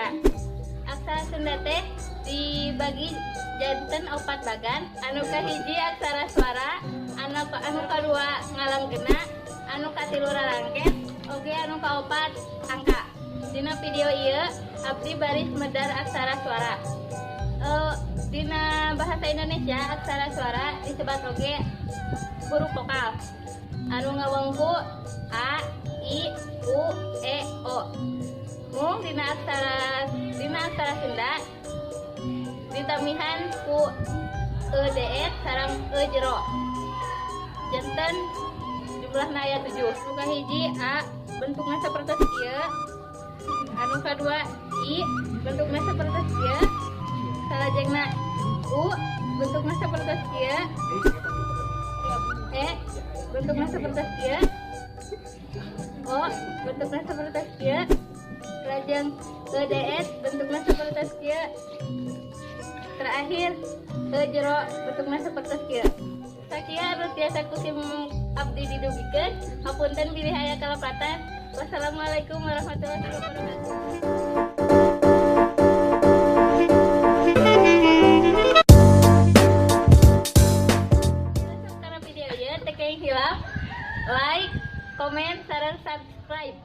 Sunda. Aksara Sunda teh dibagi janten 4 bagan. Anu kahiji aksara suara, anu kadua ngalanggena, anu katilu rarangket, oge anu kaopat angka. Dina video ieu abdi baris medar aksara suara. Dina bahasa Indonesia aksara suara disebut oge huruf vokal. Anu ngawengku A, I, U, E, O. Mung dina aksara Sunda ditamihan ku E deet sareng E jero. Janten jumlahna aya 7. Nu kahiji A bentukna sapertos ieu. Anu kadua I bentukna sapertos ieu. Salajengna U bentukna sapertos ieu. E bentukna sapertos ieu. O bentukna sapertos ieu. Lajeng E deet bentukna sapertos ieu. Terakhir E jero bentukna sapertos ieu. Sakia anu tiasa kusim abdi didugikeun. Hapunten bilih aya kalapatan. Wassalamualaikum warahmatullahi wabarakatuh. Karena video ieu teu hilap, like, komen, sareng subscribe.